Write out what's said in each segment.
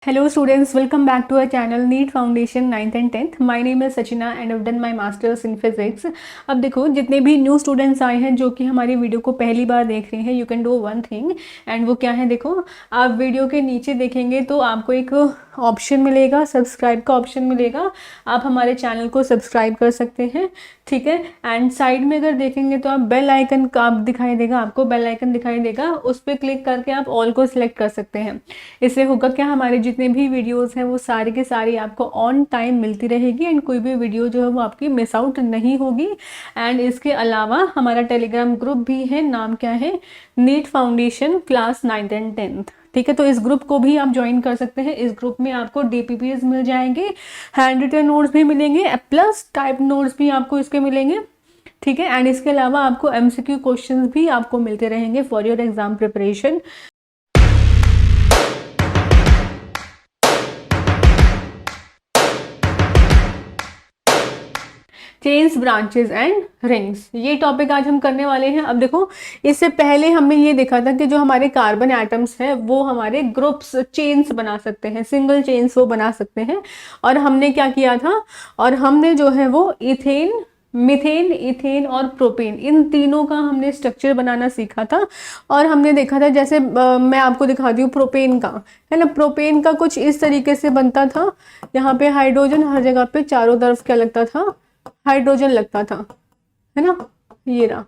Hello students, welcome back to our channel NEET Foundation 9th and 10th. My name is Sachina and I've done my masters in physics. अब देखो जितने भी new students आए हैं जो कि हमारी वीडियो को पहली बार देख रहे हैं, you can do one thing and वो क्या है, देखो आप वीडियो के नीचे देखेंगे तो आपको एक ऑप्शन मिलेगा, सब्सक्राइब का ऑप्शन मिलेगा। आप हमारे चैनल को सब्सक्राइब कर सकते हैं, ठीक है। एंड साइड में अगर देखेंगे तो आप बेल आइकन का आप दिखाई देगा, आपको बेल आइकन दिखाई देगा, उस पर क्लिक करके आप ऑल को सिलेक्ट कर सकते हैं। इससे होगा क्या, हमारे जितने भी वीडियोस हैं वो सारी की सारी आपको ऑन टाइम मिलती रहेगी एंड कोई भी वीडियो जो है वो आपकी मिस आउट नहीं होगी। एंड इसके अलावा हमारा टेलीग्राम ग्रुप भी है, नाम क्या है, NEET foundation class 9th and 10th, ठीक है। तो इस ग्रुप को भी आप ज्वाइन कर सकते हैं। इस ग्रुप में आपको डीपीपीएस मिल जाएंगे, हैंड रिटन नोट्स भी मिलेंगे, प्लस टाइप नोट्स भी आपको इसके मिलेंगे, ठीक है। एंड इसके अलावा आपको एमसीक्यू क्वेश्चंस भी आपको मिलते रहेंगे for your exam preparation. Chains, branches and rings, ये टॉपिक आज हम करने वाले हैं। अब देखो, इससे पहले हमने ये देखा था कि जो हमारे कार्बन एटम्स हैं वो हमारे ग्रुप्स चेन्स बना सकते हैं, सिंगल चेन्स वो बना सकते हैं। और हमने क्या किया था, और हमने जो है वो इथेन, मीथेन, इथेन और प्रोपेन, इन तीनों का हमने स्ट्रक्चर बनाना सीखा था। और हमने देखा था, जैसे मैं आपको दिखाती हूँ प्रोपेन का, है ना। प्रोपेन का कुछ इस तरीके से बनता था। यहाँ पे हाइड्रोजन हर जगह पे चारों तरफ क्या लगता था, हाइड्रोजन लगता था, है ना। ये रहा,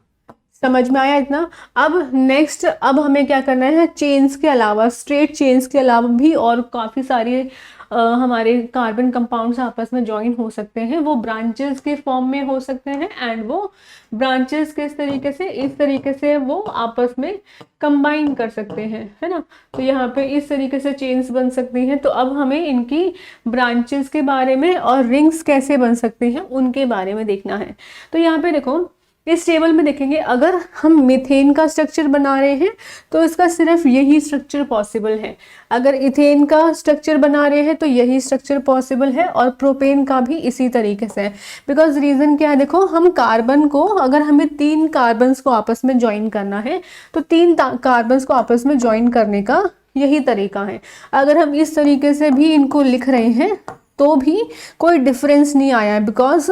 समझ में आया इतना। अब नेक्स्ट, अब हमें क्या करना है, चेन्स के अलावा, स्ट्रेट चेन्स के अलावा भी और काफ़ी सारे हमारे कार्बन कंपाउंड्स आपस में ज्वाइन हो सकते हैं। वो ब्रांचेस के फॉर्म में हो सकते हैं एंड वो ब्रांचेस किस तरीके से, इस तरीके से वो आपस में कंबाइन कर सकते हैं, है ना। तो यहाँ पे इस तरीके से चेन्स बन सकती हैं। तो अब हमें इनकी ब्रांचेस के बारे में और रिंग्स कैसे बन सकती हैं उनके बारे में देखना है। तो यहाँ पे देखो, इस टेबल में देखेंगे, अगर हम मीथेन का स्ट्रक्चर बना रहे हैं तो इसका सिर्फ यही स्ट्रक्चर पॉसिबल है। अगर इथेन का स्ट्रक्चर बना रहे हैं तो यही स्ट्रक्चर पॉसिबल है, और प्रोपेन का भी इसी तरीके से है। बिकॉज रीज़न क्या है, देखो हम कार्बन को, अगर हमें 3 कार्बन्स को आपस में ज्वाइन करना है तो 3 कार्बन्स को आपस में ज्वाइन करने का यही तरीका है। अगर हम इस तरीके से भी इनको लिख रहे हैं तो भी कोई डिफरेंस नहीं आया है। बिकॉज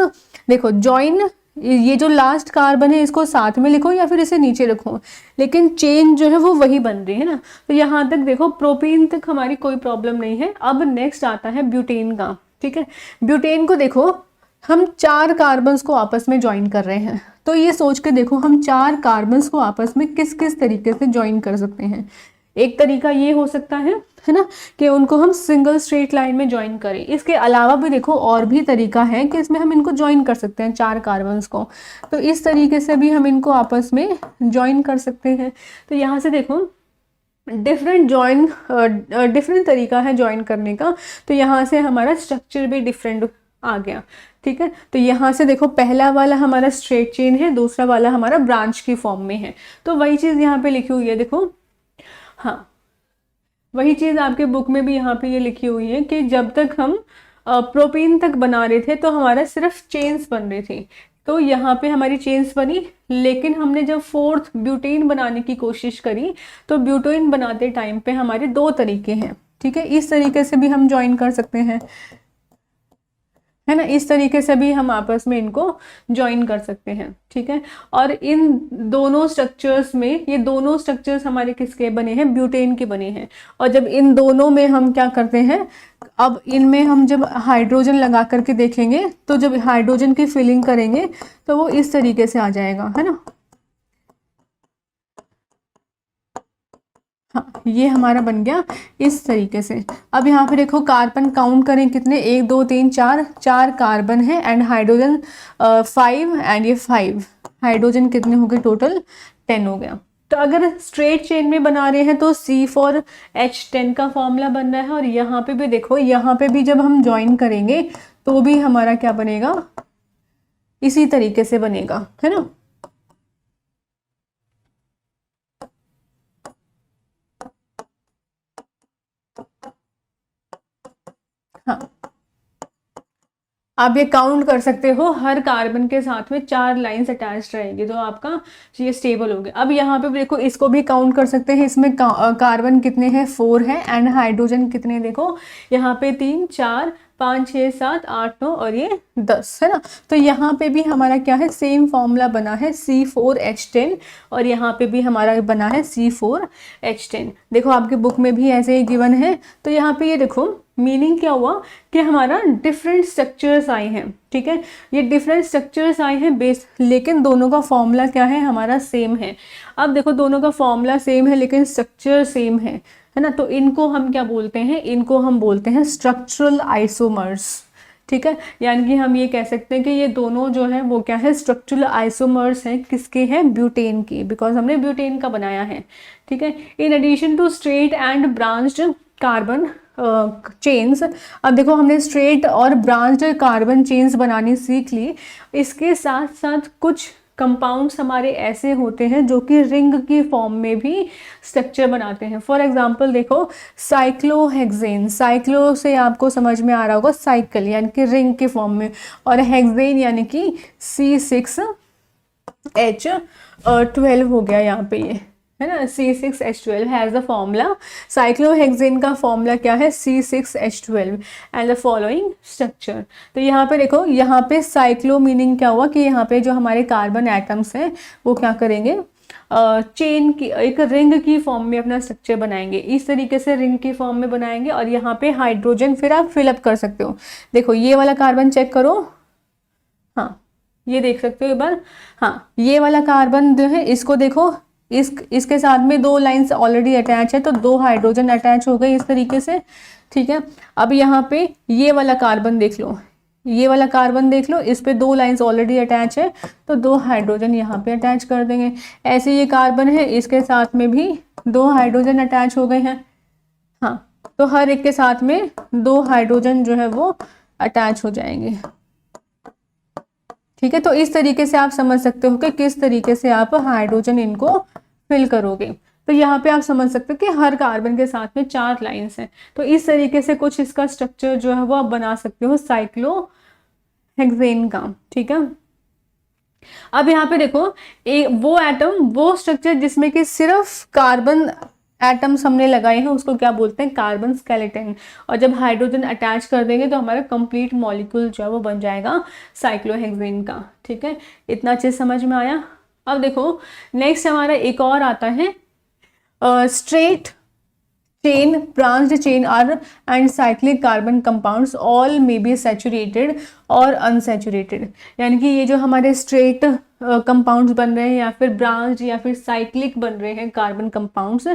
देखो, ज्वाइन, ये जो लास्ट कार्बन है इसको साथ में लिखो या फिर इसे नीचे रखो, लेकिन चेन जो है वो वही बन रही है ना। तो यहाँ तक देखो, प्रोपेन तक हमारी कोई प्रॉब्लम नहीं है। अब नेक्स्ट आता है ब्यूटेन का, ठीक है। ब्यूटेन को देखो, हम 4 कार्बन्स को आपस में ज्वाइन कर रहे हैं। तो ये सोच के देखो, हम 4 कार्बन्स को आपस में किस किस तरीके से ज्वाइन कर सकते हैं। एक तरीका ये हो सकता है ना, कि उनको हम सिंगल स्ट्रेट लाइन में ज्वाइन करें। इसके अलावा भी देखो और भी तरीका है कि इसमें हम इनको ज्वाइन कर सकते हैं 4 कार्बन्स को। तो इस तरीके से भी हम इनको आपस में ज्वाइन कर सकते हैं। तो यहाँ से देखो, डिफरेंट तरीका है ज्वाइन करने का। तो यहाँ से हमारा स्ट्रक्चर भी डिफरेंट आ गया, ठीक है। तो यहाँ से देखो, पहला वाला हमारा स्ट्रेट चेन है, दूसरा वाला हमारा ब्रांच की फॉर्म में है। तो वही चीज़ यहाँ पे लिखी हुई है, देखो, हाँ, वही चीज़ आपके बुक में भी यहाँ पे ये लिखी हुई है कि जब तक हम प्रोपीन तक बना रहे थे तो हमारा सिर्फ चेन्स बन रही थी। तो यहाँ पे हमारी चेन्स बनी, लेकिन हमने जब फोर्थ ब्यूटेन बनाने की कोशिश करी तो ब्यूटेन बनाते टाइम पे हमारे 2 तरीके हैं, ठीक है। इस तरीके से भी हम ज्वाइन कर सकते हैं, है ना। इस तरीके से भी हम आपस में इनको ज्वाइन कर सकते हैं, ठीक है। और इन दोनों स्ट्रक्चर्स में, ये दोनों स्ट्रक्चर्स हमारे किसके बने हैं, ब्यूटेन के बने हैं। और जब इन दोनों में हम क्या करते हैं, अब इनमें हम जब हाइड्रोजन लगा करके देखेंगे तो जब हाइड्रोजन की फिलिंग करेंगे तो वो इस तरीके से आ जाएगा, है ना। हाँ, ये हमारा बन गया इस तरीके से। अब यहाँ पे देखो, कार्बन काउंट करें कितने, 1 2 3 4, 4 कार्बन है एंड हाइड्रोजन 5 एंड ये 5, हाइड्रोजन कितने हो गए टोटल, 10 हो गया। तो अगर स्ट्रेट चेन में बना रहे हैं तो C4H10 का फॉर्मूला बन रहा है। और यहाँ पे भी देखो, यहाँ पे भी जब हम ज्वाइन करेंगे तो भी हमारा क्या बनेगा, इसी तरीके से बनेगा, है ना। हाँ, आप ये काउंट कर सकते हो, हर कार्बन के साथ में 4 लाइंस अटैच रहेंगी, तो आपका ये स्टेबल हो गया। अब यहाँ पे देखो इसको भी काउंट कर सकते हैं, इसमें कार्बन कितने हैं, 4 है, एंड हाइड्रोजन कितने, देखो यहाँ पे 3 4 5 6 7 8 9 और ये 10 है ना। तो यहाँ पे भी हमारा क्या है, सेम फॉर्मूला बना है C4H10, और यहाँ पे भी हमारा बना है C4H10। देखो आपके बुक में भी ऐसे ही गिवन है। तो यहाँ पे ये देखो मीनिंग क्या हुआ कि हमारा डिफरेंट स्ट्रक्चर्स आए हैं, ठीक है, ये डिफरेंट स्ट्रक्चर्स आए हैं बेस, लेकिन दोनों का फॉर्मूला क्या है, हमारा सेम है। अब देखो दोनों का फॉर्मूला सेम है लेकिन स्ट्रक्चर सेम है ना, तो इनको हम क्या बोलते हैं, इनको हम बोलते हैं स्ट्रक्चरल आइसोमर्स, ठीक है। यानी कि हम ये कह सकते हैं कि ये दोनों जो है वो क्या है, स्ट्रक्चरल आइसोमर्स हैं, किसके हैं, ब्यूटेन की, बिकॉज हमने ब्यूटेन का बनाया है, ठीक है। In addition to straight and branched carbon chains, अब देखो हमने स्ट्रेट और ब्रांच्ड कार्बन चेन्स बनानी सीख ली, इसके साथ साथ कुछ कंपाउंड्स हमारे ऐसे होते हैं जो कि रिंग की फॉर्म में भी स्ट्रक्चर बनाते हैं। फॉर एग्जांपल देखो साइक्लोहेक्सेन, साइक्लो से आपको समझ में आ रहा होगा साइकिल यानी कि रिंग के फॉर्म में, और हेक्सेन यानी कि C6H12 हो गया यहाँ पे, ये है ना, C6H12 has the formula, cyclohexane का फॉर्मूला क्या है, C6H12 and the following structure. तो यहाँ पे देखो, यहाँ पे साइक्लो मीनिंग क्या हुआ कि यहाँ पे जो हमारे कार्बन एटम्स हैं वो क्या करेंगे, चेन की, एक रिंग की फॉर्म में अपना स्ट्रक्चर बनाएंगे, इस तरीके से रिंग की फॉर्म में बनाएंगे, और यहाँ पे हाइड्रोजन फिर आप फिलअप कर सकते हो। देखो ये वाला कार्बन चेक करो, हाँ ये देख सकते हो एक बार, हाँ ये वाला कार्बन जो है इसको देखो, इसके साथ में 2 लाइंस ऑलरेडी अटैच है, तो 2 हाइड्रोजन अटैच हो गए इस तरीके से, ठीक है। अब यहाँ पे ये वाला कार्बन देख लो, ये वाला कार्बन देख लो, इस पे 2 लाइंस ऑलरेडी अटैच है, तो 2 हाइड्रोजन यहाँ पे अटैच कर देंगे। ऐसे ये कार्बन है, इसके साथ में भी 2 हाइड्रोजन अटैच हो गए हैं, हाँ, तो हर एक के साथ में 2 हाइड्रोजन जो है वो अटैच हो जाएंगे, ठीक है। तो इस तरीके से आप समझ सकते हो कि किस तरीके से आप हाइड्रोजन इनको फिल करोगे। तो यहाँ पे आप समझ सकते हो कि हर कार्बन के साथ में 4 लाइंस हैं, तो इस तरीके से कुछ इसका स्ट्रक्चर जो है वो आप बना सकते हो साइक्लोहेक्सेन का, ठीक है। अब यहाँ पे देखो वो एटम, वो स्ट्रक्चर जिसमें कि सिर्फ कार्बन एटम्स हमने लगाए हैं उसको क्या बोलते हैं, कार्बन स्केलेटन, और जब हाइड्रोजन अटैच कर देंगे तो हमारा कंप्लीट मॉलिक्यूल जो है वो बन जाएगा साइक्लोहेक्सेन का, ठीक है। इतना चीज समझ में आया। अब देखो नेक्स्ट हमारा एक और आता है straight chain, branched chain are and cyclic carbon compounds all may be saturated और अनसैचुरेटेड, यानी कि ये जो हमारे स्ट्रेट कंपाउंड्स बन रहे हैं या फिर ब्रांच या फिर साइक्लिक बन रहे हैं कार्बन कंपाउंड्स,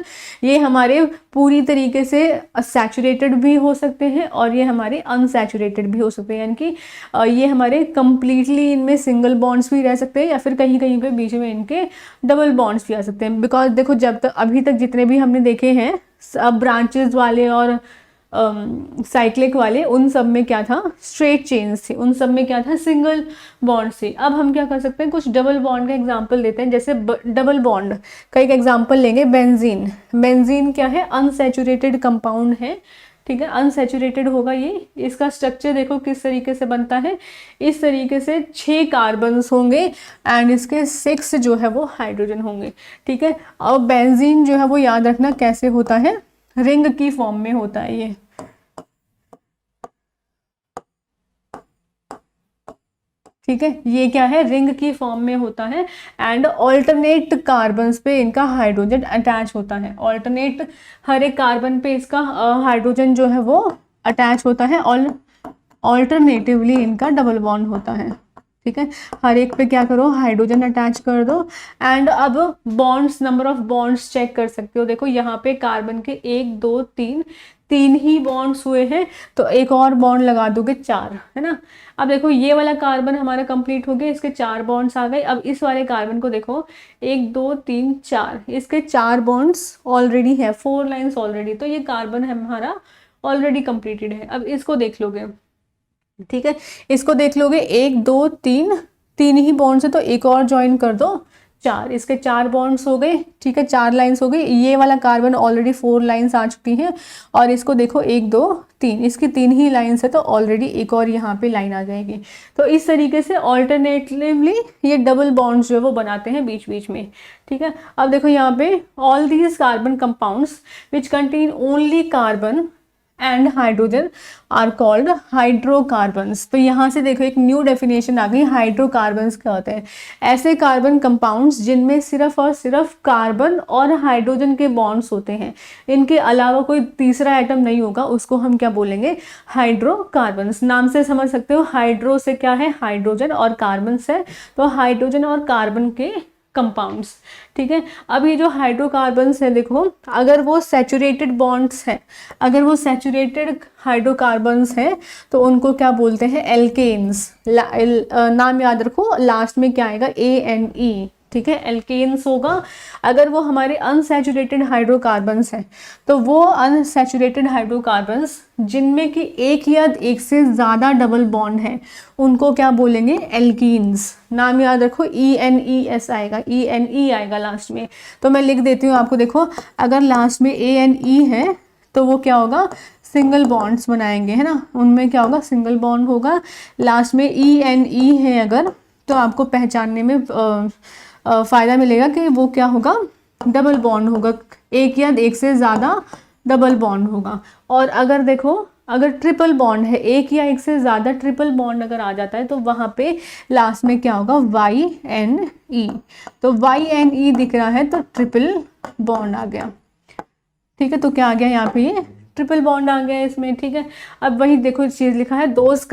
ये हमारे पूरी तरीके से सैचुरेटेड भी हो सकते हैं और ये हमारे अनसैचुरेटेड भी हो सकते हैं, यानी कि ये हमारे कंप्लीटली इनमें सिंगल बॉन्ड्स भी रह सकते हैं या फिर कहीं कहीं पे बीच में इनके डबल बॉन्ड्स भी आ सकते हैं। बिकॉज देखो जब तक अभी तक जितने भी हमने देखे हैं ब्रांचेस वाले और साइक्लिक वाले, उन सब में क्या था, स्ट्रेट चेन्स थे, उन सब में क्या था, सिंगल बॉन्ड थे। अब हम क्या कर सकते हैं, कुछ डबल बॉन्ड का एग्जांपल लेते हैं। जैसे डबल बॉन्ड का एक एग्जांपल लेंगे, बेंजीन। बेंजीन क्या है, अनसैचुरेटेड कंपाउंड है, ठीक है, अनसैचुरेटेड होगा ये। इसका स्ट्रक्चर देखो किस तरीके से बनता है, इस तरीके से 6 कार्बन्स होंगे एंड इसके 6 जो है वो हाइड्रोजन होंगे, ठीक है। अब बेंजीन जो है वो याद रखना कैसे होता है, रिंग की फॉर्म में होता है ये, ठीक है। ये क्या है, रिंग की फॉर्म में होता है एंड ऑल्टरनेट कार्बन्स पे इनका हाइड्रोजन अटैच होता है। ऑल्टरनेट हर एक कार्बन पे इसका हाइड्रोजन जो है वो अटैच होता है और ऑल्टरनेटिवली इनका डबल बॉन्ड होता है, ठीक है। हर एक पे क्या करो, हाइड्रोजन अटैच कर दो एंड अब bonds, number of bonds check कर सकते हो। देखो यहाँ पे कार्बन के 1 2 3 ही बॉन्ड्स हुए हैं, तो एक और बॉन्ड लगा दोगे 4, है ना। अब देखो ये वाला कार्बन हमारा कंप्लीट हो गया, इसके 4 बॉन्ड्स आ गए। अब इस वाले कार्बन को देखो 1 2 3 4, इसके 4 बॉन्ड्स ऑलरेडी है, 4 लाइंस ऑलरेडी, तो ये कार्बन है हमारा ऑलरेडी कंप्लीटेड है। अब इसको देख लोगे, ठीक है, इसको देख लोगे 1 2 3 ही बॉन्ड्स है, तो एक और ज्वाइन कर दो 4, इसके 4 बॉन्ड्स हो गए, ठीक है, 4 लाइंस हो गई। ये वाला कार्बन ऑलरेडी 4 लाइंस आ चुकी हैं, और इसको देखो 1 2 3, इसकी 3 ही लाइंस है, तो ऑलरेडी एक और यहाँ पे लाइन आ जाएगी। तो इस तरीके से ऑल्टरनेटिवली ये डबल बॉन्ड्स जो है वो बनाते हैं बीच बीच में, ठीक है। अब देखो यहाँ पे all these carbon compounds which contain only carbon and hydrogen are called hydrocarbons. तो यहाँ से देखो एक न्यू डेफिनेशन आ गई, हाइड्रोकार्बन्स क्या होते हैं? ऐसे कार्बन कंपाउंड्स जिनमें सिर्फ और सिर्फ कार्बन और हाइड्रोजन के बॉन्ड्स होते हैं, इनके अलावा कोई तीसरा एटम नहीं होगा, उसको हम क्या बोलेंगे? हाइड्रोकार्बन्स। नाम से समझ सकते हो, हाइड्रो से क्या है? हाइड्रोजन, और कार्बन से तो हाइड्रोजन और कार्बन के कंपाउंड्स, ठीक है। अब ये जो हाइड्रोकार्बन्स है देखो, अगर वो सैचुरेटेड बॉन्ड्स हैं, अगर वो सैचुरेटेड हाइड्रोकार्बन्स हैं तो उनको क्या बोलते हैं? एल्केन्स। नाम याद रखो, लास्ट में क्या आएगा? ANE, ठीक है, एल्केन्स होगा। अगर वो हमारे अनसैचुरेटेड हाइड्रोकार्बन्स हैं तो वो अनसैचुरेटेड हाइड्रोकार्बन्स जिनमें कि एक या एक से ज़्यादा डबल बॉन्ड है उनको क्या बोलेंगे? एल्कीन्स। नाम याद रखो, ENES आएगा, ENE आएगा लास्ट में। तो मैं लिख देती हूँ आपको, देखो अगर लास्ट में ANE है तो वो क्या होगा? सिंगल बॉन्ड्स बनाएंगे, है ना, उनमें क्या होगा? सिंगल बॉन्ड होगा। लास्ट में ENE है अगर, तो आपको पहचानने में फ़ायदा मिलेगा कि वो क्या होगा? डबल बॉन्ड होगा, एक या एक से ज़्यादा डबल बॉन्ड होगा। और अगर देखो, अगर ट्रिपल बॉन्ड है, एक या एक से ज़्यादा ट्रिपल बॉन्ड अगर आ जाता है तो वहाँ पे लास्ट में क्या होगा? YNE। तो YNE दिख रहा है तो ट्रिपल बॉन्ड आ गया, ठीक है। तो क्या आ गया यहाँ पे? ये ट्रिपल बॉन्ड आ गया इसमें, ठीक है। अब वही देखो चीज़ लिखा है, दोज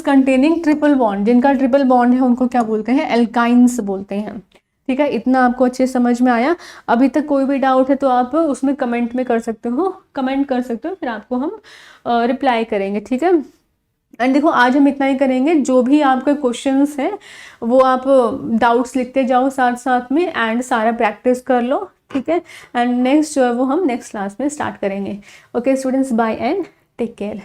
कंटेनिंग ट्रिपल बॉन्ड, जिनका ट्रिपल बॉन्ड है उनको क्या बोलते हैं? एल्काइंस बोलते हैं, ठीक है। इतना आपको अच्छे समझ में आया? अभी तक कोई भी डाउट है तो आप उसमें कमेंट में कर सकते हो, कमेंट कर सकते हो, फिर आपको हम रिप्लाई करेंगे, ठीक है। एंड देखो आज हम इतना ही करेंगे, जो भी आपके क्वेश्चंस हैं वो आप डाउट्स लिखते जाओ साथ साथ में, एंड सारा प्रैक्टिस कर लो, ठीक है। एंड नेक्स्ट जो है वो हम नेक्स्ट क्लास में स्टार्ट करेंगे। Okay students, bye and take care.